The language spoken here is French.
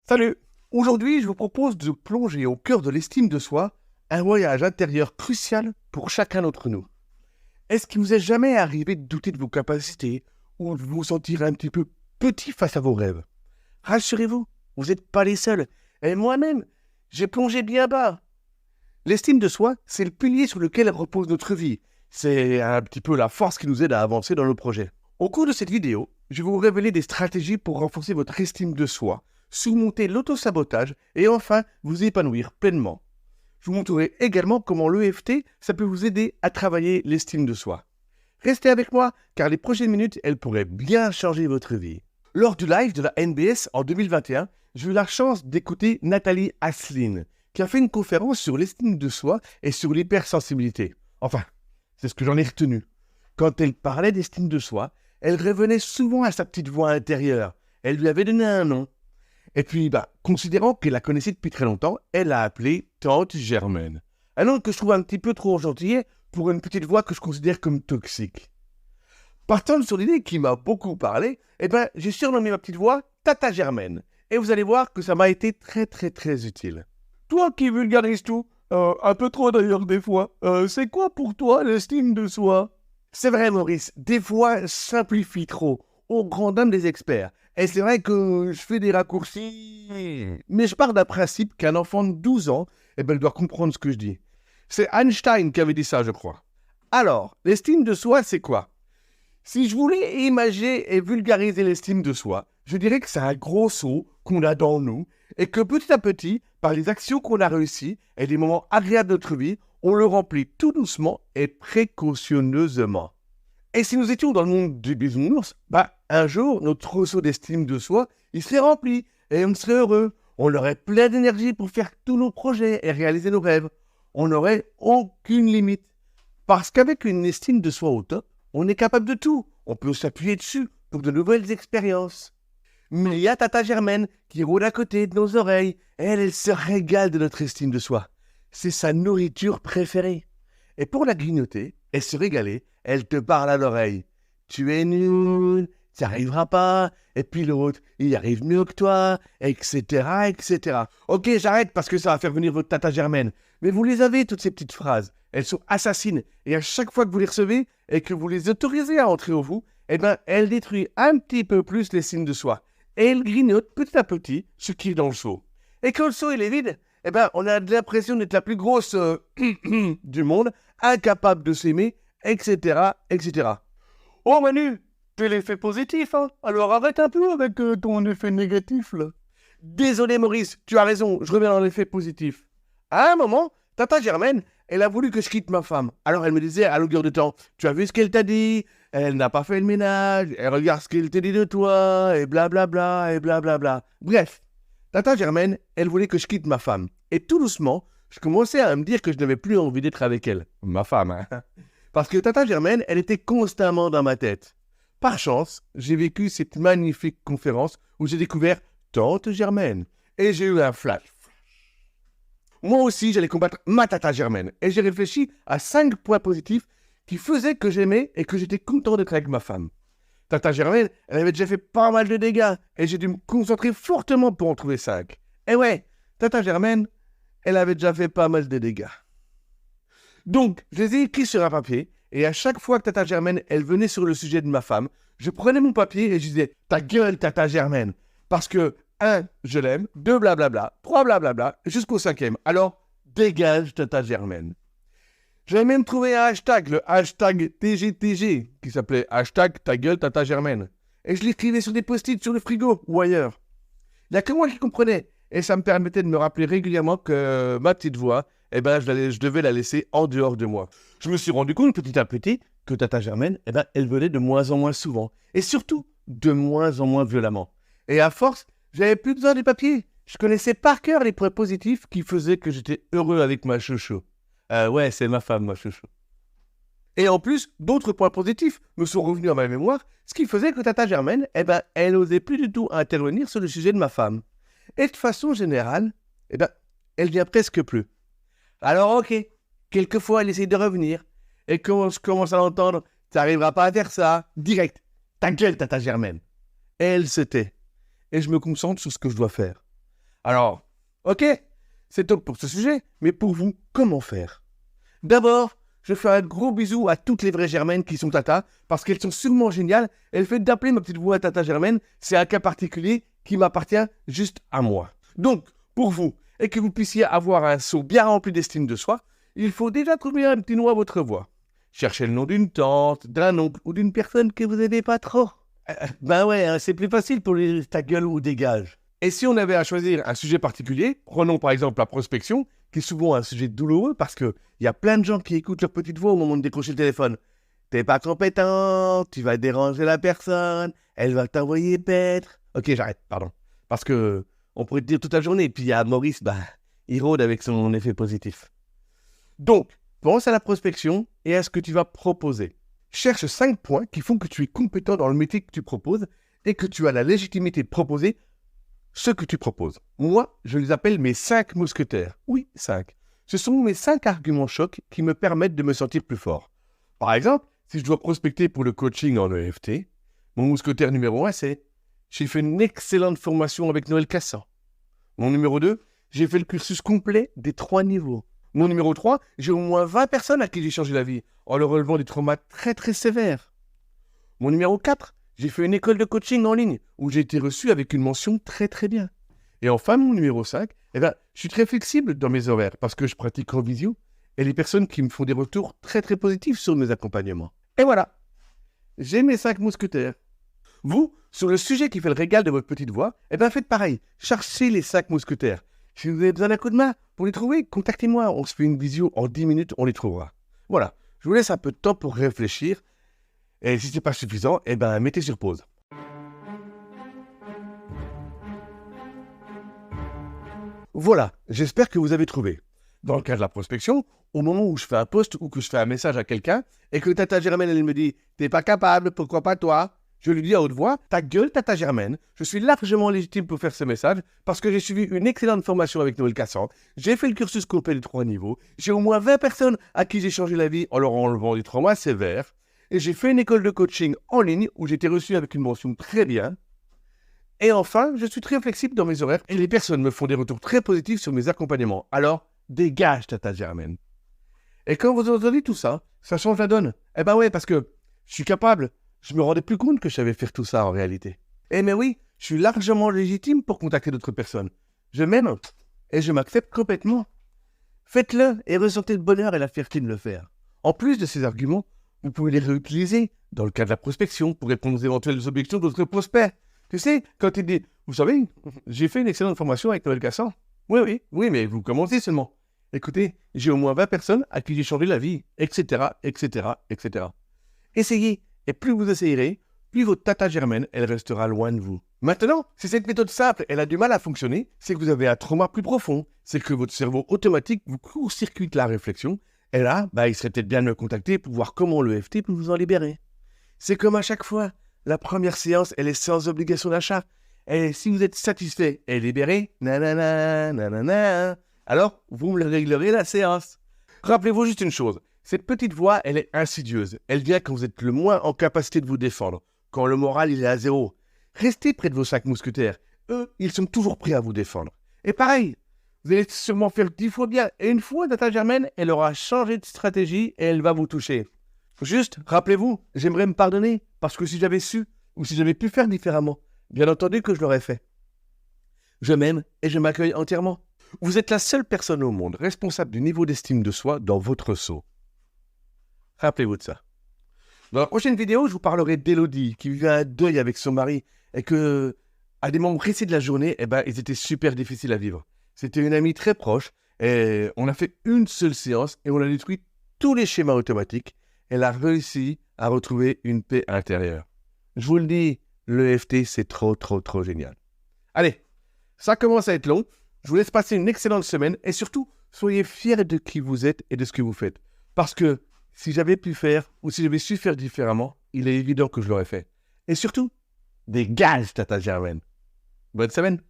Salut! Aujourd'hui, je vous propose de plonger au cœur de l'estime de soi, un voyage intérieur crucial pour chacun d'entre nous. Est-ce qu'il vous est jamais arrivé de douter de vos capacités ou de vous sentir un petit peu petit face à vos rêves? Rassurez-vous, vous n'êtes pas les seuls. Et moi-même, j'ai plongé bien bas. L'estime de soi, c'est le pilier sur lequel repose notre vie. C'est un petit peu la force qui nous aide à avancer dans nos projets. Au cours de cette vidéo, je vais vous révéler des stratégies pour renforcer votre estime de soi, surmonter l'autosabotage et enfin vous épanouir pleinement. Je vous montrerai également comment l'EFT, ça peut vous aider à travailler l'estime de soi. Restez avec moi car les prochaines minutes, elles pourraient bien changer votre vie. Lors du live de la NBS en 2021, j'ai eu la chance d'écouter Nathalie Asseline, qui a fait une conférence sur l'estime de soi et sur l'hypersensibilité. Enfin, c'est ce que j'en ai retenu. Quand elle parlait d'estime de soi, elle revenait souvent à sa petite voix intérieure. Elle lui avait donné un nom. Et puis, considérant qu'elle la connaissait depuis très longtemps, elle l'a appelée Tante Germaine. Un nom que je trouve un petit peu trop gentil pour une petite voix que je considère comme toxique. Partant sur l'idée qui m'a beaucoup parlé, j'ai surnommé ma petite voix Tata Germaine. Et vous allez voir que ça m'a été très très très utile. Toi qui vulgarises tout, un peu trop d'ailleurs des fois, c'est quoi pour toi l'estime de soi? C'est vrai Maurice, des fois simplifie trop, au grand dam des experts. Et c'est vrai que je fais des raccourcis, mais je pars d'un principe qu'un enfant de 12 ans, elle doit comprendre ce que je dis. C'est Einstein qui avait dit ça, je crois. Alors, l'estime de soi, c'est quoi? Si je voulais imager et vulgariser l'estime de soi, je dirais que c'est un gros seau qu'on a dans nous et que petit à petit, par les actions qu'on a réussies et des moments agréables de notre vie, on le remplit tout doucement et précautionneusement. Et si nous étions dans le monde du bisounours, un jour, notre trousseau d'estime de soi, il serait rempli et on serait heureux. On aurait plein d'énergie pour faire tous nos projets et réaliser nos rêves. On n'aurait aucune limite. Parce qu'avec une estime de soi au top, on est capable de tout. On peut s'appuyer dessus pour de nouvelles expériences. Mais il y a Tata Germaine qui rôde à côté de nos oreilles. Elle se régale de notre estime de soi. C'est sa nourriture préférée. Et pour la grignoter et se régaler, elle te parle à l'oreille. Tu es nul, tu n'y arriveras pas, et puis l'autre, il y arrive mieux que toi, etc., etc. Ok, j'arrête parce que ça va faire venir votre Tata Germaine. Mais vous les avez, toutes ces petites phrases. Elles sont assassines. Et à chaque fois que vous les recevez et que vous les autorisez à entrer en vous, elle détruit un petit peu plus les signes de soi. Et elle grignote petit à petit ce qui est dans le seau. Et quand le seau il est vide, on a l'impression d'être la plus grosse du monde, incapable de s'aimer, etc., etc. Oh Manu, t'es l'effet positif, hein? Alors arrête un peu avec ton effet négatif, là. Désolé Maurice, tu as raison, je reviens dans l'effet positif. À un moment, Tata Germaine, elle a voulu que je quitte ma femme. Alors elle me disait à longueur de temps, tu as vu ce qu'elle t'a dit? Elle n'a pas fait le ménage, elle regarde ce qu'elle t'a dit de toi, et blablabla, et blablabla. Bref, Tata Germaine, elle voulait que je quitte ma femme. Et tout doucement, je commençais à me dire que je n'avais plus envie d'être avec elle. Ma femme, hein. Parce que Tata Germaine, elle était constamment dans ma tête. Par chance, j'ai vécu cette magnifique conférence où j'ai découvert Tante Germaine. Et j'ai eu un flash. Moi aussi, j'allais combattre ma Tata Germaine. Et j'ai réfléchi à 5 points positifs qui faisaient que j'aimais et que j'étais content d'être avec ma femme. Tata Germaine, elle avait déjà fait pas mal de dégâts. Et j'ai dû me concentrer fortement pour en trouver 5. Et ouais, Tata Germaine, elle avait déjà fait pas mal de dégâts. Donc, je les ai écrits sur un papier, et à chaque fois que Tata Germaine, elle venait sur le sujet de ma femme, je prenais mon papier et je disais « Ta gueule, Tata Germaine !» Parce que 1, je l'aime, 2, blablabla, 3, blablabla, jusqu'au 5e. Alors, dégage Tata Germaine. J'avais même trouvé un hashtag, le hashtag TGTG, qui s'appelait hashtag Ta gueule, Tata Germaine. Et je l'écrivais sur des post-it sur le frigo ou ailleurs. Il n'y a que moi qui comprenais, et ça me permettait de me rappeler régulièrement que ma petite voix, je devais la laisser en dehors de moi. Je me suis rendu compte petit à petit que Tata Germaine, elle venait de moins en moins souvent. Et surtout, de moins en moins violemment. Et à force, j'avais plus besoin des papiers. Je connaissais par cœur les points positifs qui faisaient que j'étais heureux avec ma chouchou. Ouais, c'est ma femme, ma chouchou. Et en plus, d'autres points positifs me sont revenus à ma mémoire, ce qui faisait que Tata Germaine, elle n'osait plus du tout intervenir sur le sujet de ma femme. Et de façon générale, elle vient presque plus. Alors ok, quelquefois elle essaye de revenir, et quand je commence à l'entendre, tu n'arriveras pas à faire ça, direct, ta gueule Tata Germaine. Et elle se tait, et je me concentre sur ce que je dois faire. Alors, ok, c'est top pour ce sujet, mais pour vous, comment faire? D'abord, je fais un gros bisou à toutes les vraies Germaines qui sont Tata, parce qu'elles sont sûrement géniales, et le fait d'appeler ma petite voix Tata Germaine, c'est un cas particulier qui m'appartient juste à moi. Donc, pour vous, et que vous puissiez avoir un seau bien rempli d'estime de soi, il faut déjà trouver un petit nom à votre voix. Cherchez le nom d'une tante, d'un oncle ou d'une personne que vous n'aimez pas trop. Ben ouais, hein, c'est plus facile pour les ta gueule ou dégage. Et si on avait à choisir un sujet particulier, prenons par exemple la prospection, qui est souvent un sujet douloureux parce qu'il y a plein de gens qui écoutent leur petite voix au moment de décrocher le téléphone. T'es pas compétent, tu vas déranger la personne, elle va t'envoyer paître. Ok, j'arrête, pardon. Parce que on pourrait te dire toute la journée, et puis il y a Maurice, il rôde avec son effet positif. Donc, pense à la prospection et à ce que tu vas proposer. Cherche 5 points qui font que tu es compétent dans le métier que tu proposes et que tu as la légitimité de proposer ce que tu proposes. Moi, je les appelle mes 5 mousquetaires. Oui, 5. Ce sont mes 5 arguments chocs qui me permettent de me sentir plus fort. Par exemple, si je dois prospecter pour le coaching en EFT, mon mousquetaire numéro 1, c'est « J'ai fait une excellente formation avec Noël Cassan ». Mon numéro 2, j'ai fait le cursus complet des 3 niveaux. Mon numéro 3, j'ai au moins 20 personnes à qui j'ai changé la vie en leur relevant des traumas très très sévères. Mon numéro 4, j'ai fait une école de coaching en ligne où j'ai été reçu avec une mention très très bien. Et enfin, mon numéro 5, je suis très flexible dans mes horaires parce que je pratique en visio et les personnes qui me font des retours très très positifs sur mes accompagnements. Et voilà, j'ai mes 5 mousquetaires. Vous, sur le sujet qui fait le régal de votre petite voix, faites pareil, cherchez les 5 mousquetaires. Si vous avez besoin d'un coup de main pour les trouver, contactez-moi, on se fait une visio en 10 minutes, on les trouvera. Voilà, je vous laisse un peu de temps pour réfléchir. Et si ce n'est pas suffisant, mettez sur pause. Voilà, j'espère que vous avez trouvé. Dans le cas de la prospection, au moment où je fais un post ou que je fais un message à quelqu'un et que Tata Germaine, elle me dit « T'es pas capable, pourquoi pas toi ?» Je lui dis à haute voix « Ta gueule, Tata Germaine, je suis largement légitime pour faire ce message parce que j'ai suivi une excellente formation avec Noël Cassan, j'ai fait le cursus complet des 3 niveaux, j'ai au moins 20 personnes à qui j'ai changé la vie en leur enlevant des traumas sévères, et j'ai fait une école de coaching en ligne où j'ai été reçu avec une mention très bien. Et enfin, je suis très flexible dans mes horaires et les personnes me font des retours très positifs sur mes accompagnements. Alors, dégage, Tata Germaine. » Et quand vous entendez tout ça, ça change la donne. Ouais, parce que je suis capable. Je me rendais plus compte que je savais faire tout ça en réalité. Mais oui, je suis largement légitime pour contacter d'autres personnes. Je m'aime et je m'accepte complètement. Faites-le et ressentez le bonheur et la fierté de le faire. En plus de ces arguments, vous pouvez les réutiliser dans le cas de la prospection pour répondre aux éventuelles objections d'autres prospects. Tu sais, quand il dit « Vous savez, j'ai fait une excellente formation avec Noël Cassan. » Oui, mais vous commencez seulement. Écoutez, j'ai au moins 20 personnes à qui j'ai changé la vie, etc., etc., etc. Essayez, et plus vous essayerez, plus votre Tata Germaine, elle restera loin de vous. Maintenant, si cette méthode simple, elle a du mal à fonctionner, c'est que vous avez un trauma plus profond, c'est que votre cerveau automatique vous court-circuite la réflexion, et là, il serait peut-être bien de me contacter pour voir comment l'EFT peut vous en libérer. C'est comme à chaque fois, la première séance, elle est sans obligation d'achat. Et si vous êtes satisfait et libéré, alors vous me le réglerez la séance. Rappelez-vous juste une chose, cette petite voix, elle est insidieuse. Elle vient quand vous êtes le moins en capacité de vous défendre, quand le moral il est à 0. Restez près de vos 5 mousquetaires. Eux, ils sont toujours prêts à vous défendre. Et pareil, vous allez sûrement faire 10 fois bien. Et une fois, Tata Germaine, elle aura changé de stratégie et elle va vous toucher. Juste, rappelez-vous, j'aimerais me pardonner, parce que si j'avais su, ou si j'avais pu faire différemment, bien entendu que je l'aurais fait. Je m'aime et je m'accueille entièrement. Vous êtes la seule personne au monde responsable du niveau d'estime de soi dans votre seau. Rappelez-vous de ça. Dans la prochaine vidéo, je vous parlerai d'Élodie, qui vivait un deuil avec son mari, et que, à des moments précis de la journée, ils étaient super difficiles à vivre. C'était une amie très proche, et on a fait une seule séance, et on a détruit tous les schémas automatiques. Elle a réussi à retrouver une paix intérieure. Je vous le dis, l'EFT, c'est trop génial. Allez, ça commence à être long. Je vous laisse passer une excellente semaine et surtout, soyez fiers de qui vous êtes et de ce que vous faites. Parce que si j'avais pu faire ou si j'avais su faire différemment, il est évident que je l'aurais fait. Et surtout, dégage, Tata Germaine. Bonne semaine.